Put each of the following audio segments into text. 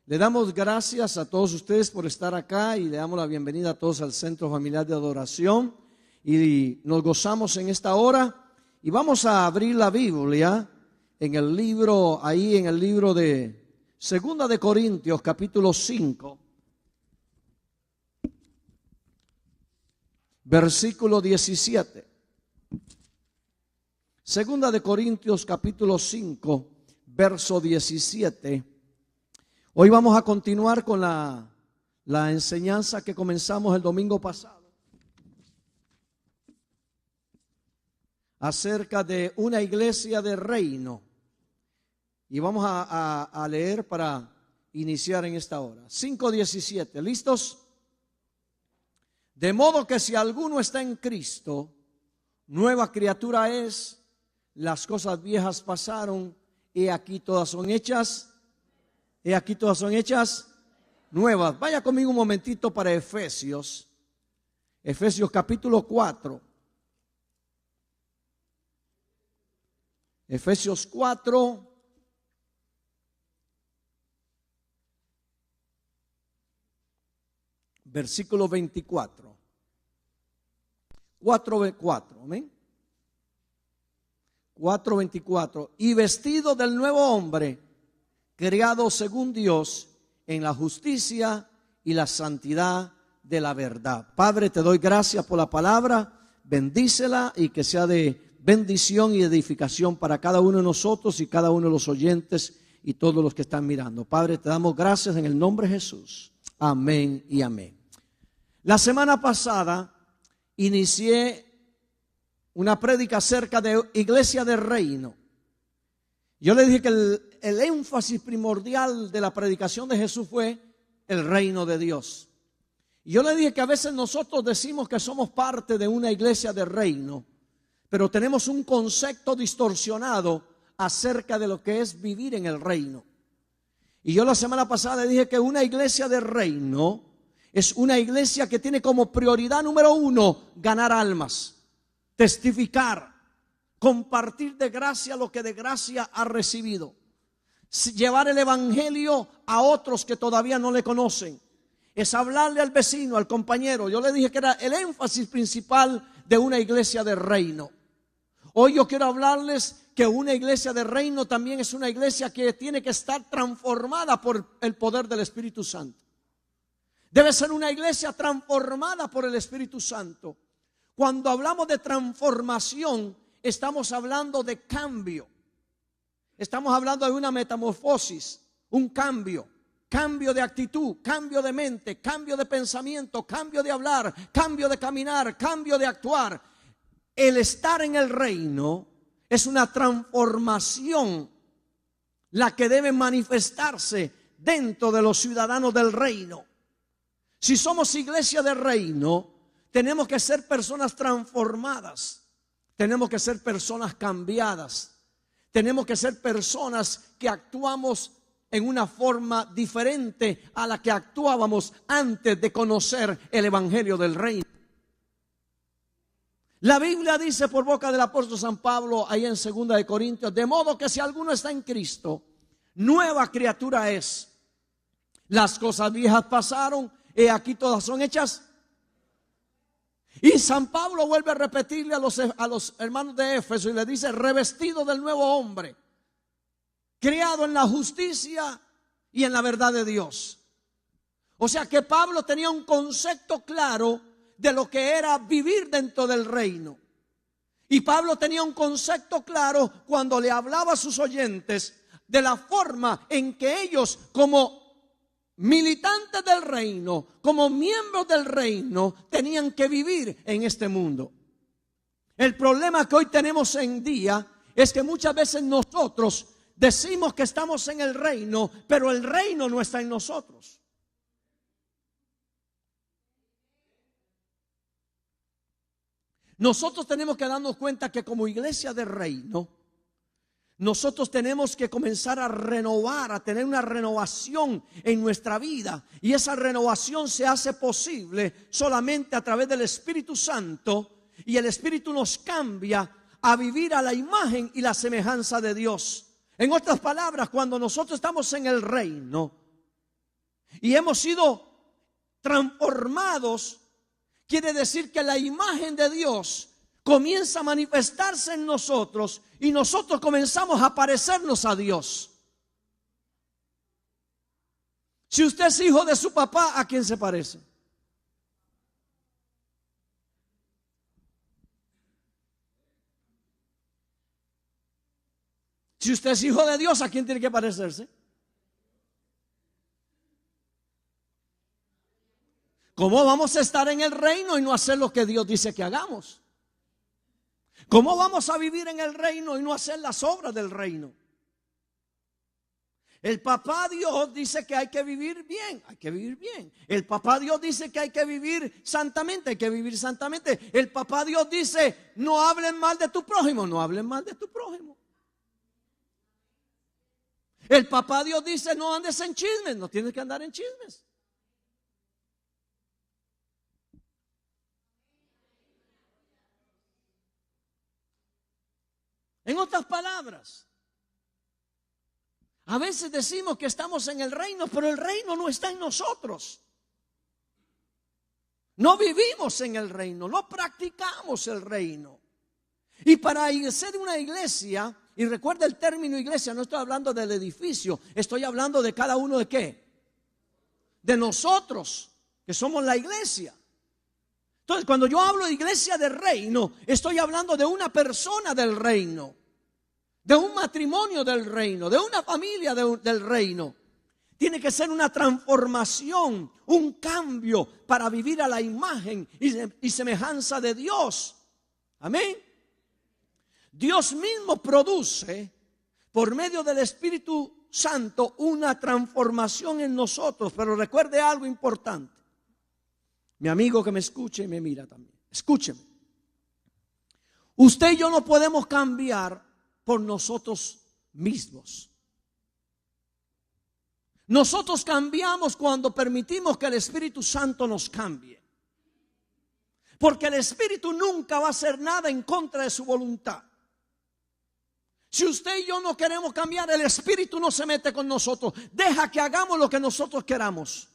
Le damos gracias a todos ustedes por estar acá y le damos la bienvenida a todos al Centro Familiar de Adoración. Y nos gozamos en esta hora y vamos a abrir la Biblia en el libro de Segunda de Corintios, capítulo 5, versículo 17. Segunda de Corintios, capítulo 5, verso 17. Hoy vamos a continuar con la enseñanza que comenzamos el domingo pasado acerca de una iglesia de reino. Y vamos a leer para iniciar en esta hora. 5:17, ¿listos? De modo que si alguno está en Cristo, nueva criatura es, las cosas viejas pasaron, he aquí todas son hechas nuevas. Vaya conmigo un momentito para Efesios capítulo 4. Efesios 4. Versículo 24. 4:24, amén. 4:24. Y vestido del nuevo hombre, creado según Dios en la justicia y la santidad de la verdad. Padre, te doy gracias por la palabra, bendícela y que sea de bendición y edificación para cada uno de nosotros y cada uno de los oyentes y todos los que están mirando. Padre, te damos gracias en el nombre de Jesús. Amén y amén. La semana pasada inicié una prédica acerca de iglesia de reino. Yo le dije que el énfasis primordial de la predicación de Jesús fue el reino de Dios. Y yo le dije que a veces nosotros decimos que somos parte de una iglesia de reino, pero tenemos un concepto distorsionado acerca de lo que es vivir en el reino. Y yo la semana pasada le dije que una iglesia de reino es una iglesia que tiene como prioridad número 1 ganar almas, testificar, compartir de gracia lo que de gracia ha recibido, llevar el evangelio a otros que todavía no le conocen, es hablarle al vecino, al compañero. Yo le dije que era el énfasis principal de una iglesia de reino. Hoy yo quiero hablarles que una iglesia de reino también es una iglesia que tiene que estar transformada por el poder del Espíritu Santo. Debe ser una iglesia transformada por el Espíritu Santo. Cuando hablamos de transformación, estamos hablando de cambio. Estamos hablando de una metamorfosis, un cambio de actitud, cambio de mente, cambio de pensamiento, cambio de hablar, cambio de caminar, cambio de actuar. El estar en el reino es una transformación la que debe manifestarse dentro de los ciudadanos del reino. Si somos iglesia de reino, tenemos que ser personas transformadas, tenemos que ser personas cambiadas, tenemos que ser personas que actuamos en una forma diferente a la que actuábamos antes de conocer el evangelio del reino. La Biblia dice por boca del apóstol San Pablo ahí en 2 de Corintios, de modo que si alguno está en Cristo, nueva criatura es. Las cosas viejas pasaron, he aquí todas son hechas. Y San Pablo vuelve a repetirle a los hermanos de Éfeso y le dice, revestido del nuevo hombre, criado en la justicia y en la verdad de Dios. O sea que Pablo tenía un concepto claro de lo que era vivir dentro del reino. Y Pablo tenía un concepto claro cuando le hablaba a sus oyentes de la forma en que ellos, como militantes del reino, como miembros del reino, tenían que vivir en este mundo. El problema que hoy tenemos en día es que muchas veces nosotros decimos que estamos en el reino, pero el reino no está en nosotros. Nosotros tenemos que darnos cuenta que como iglesia de reino, nosotros tenemos que comenzar a renovar, a tener una renovación en nuestra vida. Y esa renovación se hace posible solamente a través del Espíritu Santo. Y el Espíritu nos cambia a vivir a la imagen y la semejanza de Dios. En otras palabras, cuando nosotros estamos en el reino, y hemos sido transformados, quiere decir que la imagen de Dios comienza a manifestarse en nosotros y nosotros comenzamos a parecernos a Dios. Si usted es hijo de su papá, ¿a quién se parece? Si usted es hijo de Dios, ¿a quién tiene que parecerse? ¿Cómo vamos a estar en el reino y no hacer lo que Dios dice que hagamos? ¿Cómo vamos a vivir en el reino y no hacer las obras del reino? El papá Dios dice que hay que vivir bien, hay que vivir bien. El papá Dios dice que hay que vivir santamente, hay que vivir santamente. El papá Dios dice, no hablen mal de tu prójimo, no hablen mal de tu prójimo. El papá Dios dice, no andes en chismes, no tienes que andar en chismes. En otras palabras, a veces decimos que estamos en el reino, pero el reino no está en nosotros. No vivimos en el reino, no practicamos el reino. Y para ser una iglesia, y recuerda el término iglesia, no estoy hablando del edificio, estoy hablando de cada uno de qué, de nosotros, que somos la iglesia. Entonces, cuando yo hablo de iglesia del reino, estoy hablando de una persona del reino, de un matrimonio del reino, de una familia del reino. Tiene que ser una transformación, un cambio para vivir a la imagen y semejanza de Dios. Amén. Dios mismo produce por medio del Espíritu Santo una transformación en nosotros. Pero recuerde algo importante. Mi amigo que me escuche y me mira también. Escúcheme. Usted y yo no podemos cambiar por nosotros mismos. Nosotros cambiamos cuando permitimos que el Espíritu Santo nos cambie. Porque el Espíritu nunca va a hacer nada en contra de su voluntad. Si usted y yo no queremos cambiar, el Espíritu no se mete con nosotros. Deja que hagamos lo que nosotros queramos.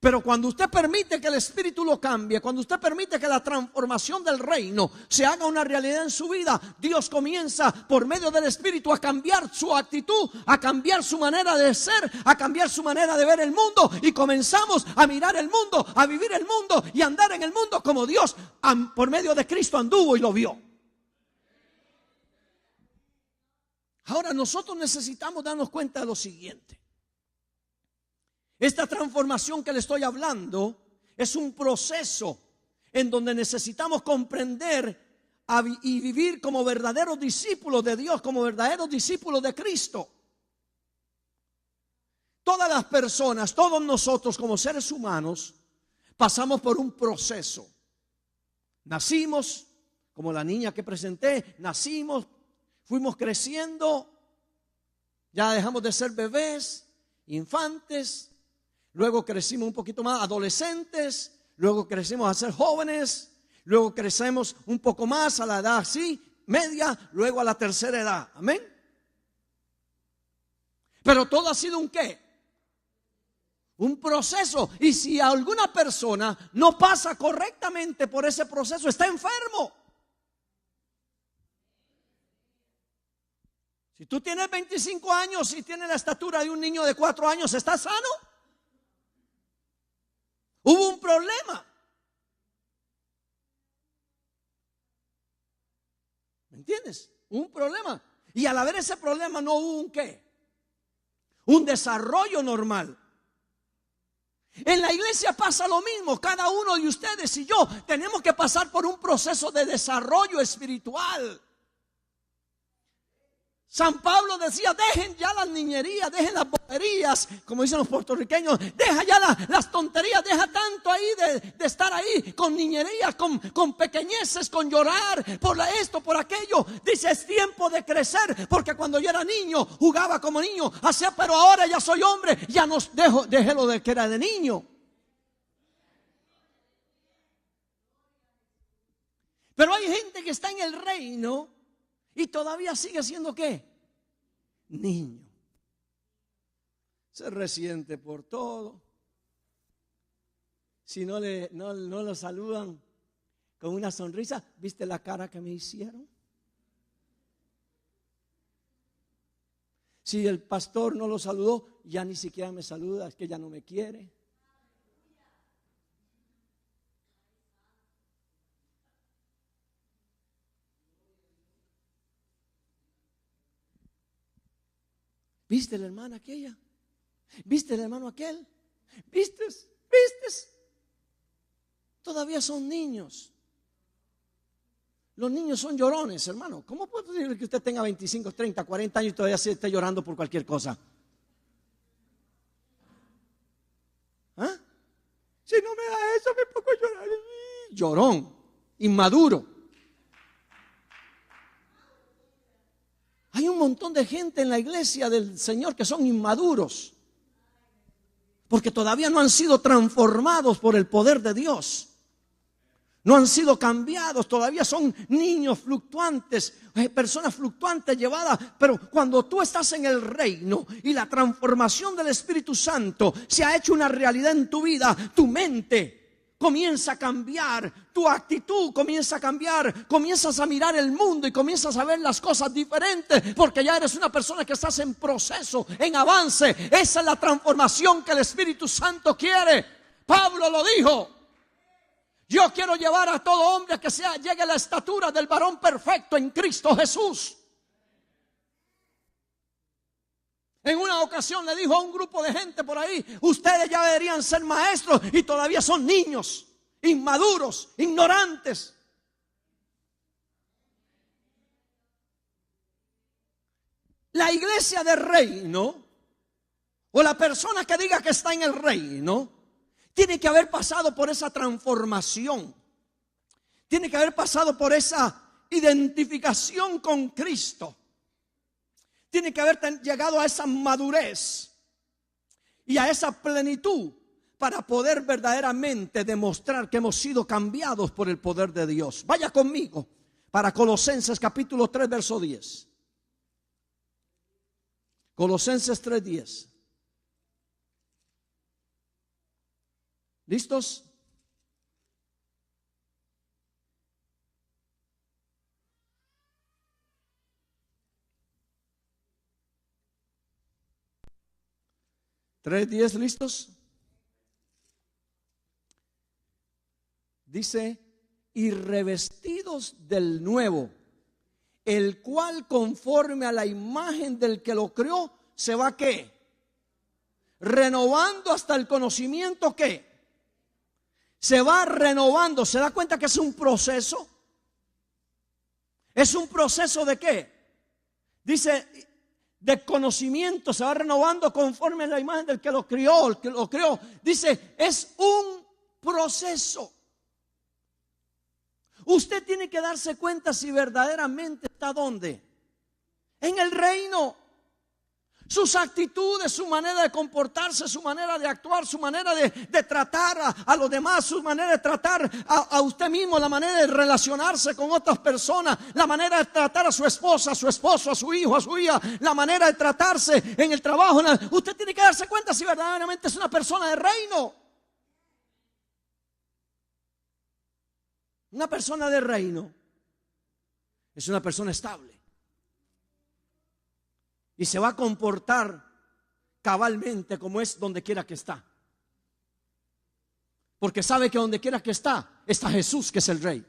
Pero cuando usted permite que el Espíritu lo cambie, cuando usted permite que la transformación del reino se haga una realidad en su vida, Dios comienza por medio del Espíritu a cambiar su actitud, a cambiar su manera de ser, a cambiar su manera de ver el mundo. Y comenzamos a mirar el mundo, a vivir el mundo y a andar en el mundo como Dios por medio de Cristo anduvo y lo vio. Ahora nosotros necesitamos darnos cuenta de lo siguiente. Esta transformación que le estoy hablando es un proceso en donde necesitamos comprender y vivir como verdaderos discípulos de Dios, como verdaderos discípulos de Cristo. Todas las personas, todos nosotros como seres humanos, pasamos por un proceso. Nacimos, como la niña que presenté, nacimos, fuimos creciendo, ya dejamos de ser bebés, infantes. Luego crecimos un poquito más, adolescentes. Luego crecimos a ser jóvenes. Luego crecemos un poco más a la edad así, media. Luego a la tercera edad. Amén. Pero todo ha sido un ¿qué? Un proceso. Y si alguna persona no pasa correctamente por ese proceso, está enfermo. Si tú tienes 25 años y tienes la estatura de un niño de 4 años, ¿estás sano? Hubo un problema. ¿Me entiendes? Un problema. Y al haber ese problema no hubo un ¿qué? Un desarrollo normal. En la iglesia pasa lo mismo. Cada uno de ustedes y yo tenemos que pasar por un proceso de desarrollo espiritual. San Pablo decía, dejen ya las niñerías, dejen las boberías, como dicen los puertorriqueños, deja ya las tonterías, deja tanto ahí de estar ahí con niñerías, con pequeñeces, con llorar por esto, por aquello. Dice, es tiempo de crecer, porque cuando yo era niño, jugaba como niño, hacía, pero ahora ya soy hombre, ya no dejé lo de que era de niño. Pero hay gente que está en el reino y todavía sigue siendo ¿qué? Niño. se resiente por todo. Si no lo saludan con una sonrisa, ¿viste la cara que me hicieron? Si el pastor no lo saludó, ya ni siquiera me saluda, es que ya no me quiere. ¿Viste la hermana aquella? ¿Viste el hermano aquel? ¿Viste? Todavía son niños. Los niños son llorones, hermano. ¿Cómo puede ser que usted tenga 25, 30, 40 años y todavía se esté llorando por cualquier cosa? ¿Ah? Si no me da eso, me pongo a llorar. Llorón, inmaduro. Hay un montón de gente en la iglesia del Señor que son inmaduros, porque todavía no han sido transformados por el poder de Dios. No han sido cambiados, todavía son niños fluctuantes, personas fluctuantes llevadas. Pero cuando tú estás en el reino y la transformación del Espíritu Santo se ha hecho una realidad en tu vida, tu mente comienza a cambiar, tu actitud comienza a cambiar, comienzas a mirar el mundo y comienzas a ver las cosas diferentes, porque ya eres una persona que estás en proceso, en avance. Esa es la transformación que el Espíritu Santo quiere. Pablo lo dijo: yo quiero llevar a todo hombre a que llegue a la estatura del varón perfecto en Cristo Jesús. En una ocasión le dijo a un grupo de gente por ahí: ustedes ya deberían ser maestros y todavía son niños, inmaduros, ignorantes. La iglesia del reino, o la persona que diga que está en el reino, tiene que haber pasado por esa transformación. Tiene que haber pasado por esa identificación con Cristo. Tiene que haber llegado a esa madurez y a esa plenitud para poder verdaderamente demostrar que hemos sido cambiados por el poder de Dios. Vaya conmigo para Colosenses capítulo 3, verso 10. Colosenses 3:10. ¿Listos? ¿3:10? ¿Listos? Dice: y revestidos del nuevo, el cual conforme a la imagen del que lo creó, se va ¿qué? Renovando hasta el conocimiento ¿qué? Se va renovando. ¿Se da cuenta que es un proceso? ¿Es un proceso de qué? Dice, de conocimiento. Se va renovando conforme a la imagen del que lo crió, el que lo creó. Dice, es un proceso. Usted tiene que darse cuenta si verdaderamente está ¿dónde? En el reino. Sus actitudes, su manera de comportarse, su manera de actuar, su manera de tratar a los demás, su manera de tratar a usted mismo, la manera de relacionarse con otras personas, la manera de tratar a su esposa, a su esposo, a su hijo, a su hija, la manera de tratarse en el trabajo. Usted tiene que darse cuenta si verdaderamente es una persona de reino. Una persona de reino es una persona estable y se va a comportar cabalmente como es donde quiera que está, porque sabe que donde quiera que está Jesús, que es el Rey.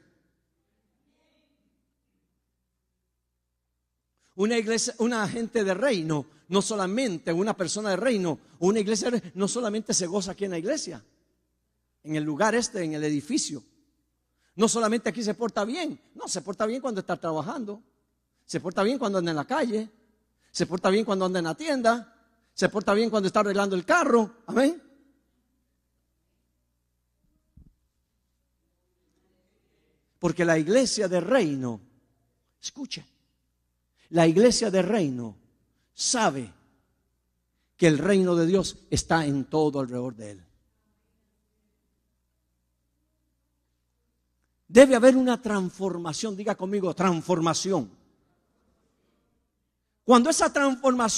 Una iglesia, una gente de reino, no solamente una persona de reino, una iglesia no solamente se goza aquí en la iglesia, en el lugar en el edificio. No solamente aquí se porta bien, no, se porta bien cuando está trabajando, se porta bien cuando anda en la calle, se porta bien cuando anda en la tienda, se porta bien cuando está arreglando el carro. Amén. Porque la iglesia de reino, escuche, la iglesia de reino sabe que el reino de Dios está en todo alrededor de él. Debe haber una transformación, diga conmigo, transformación. Cuando esa transformación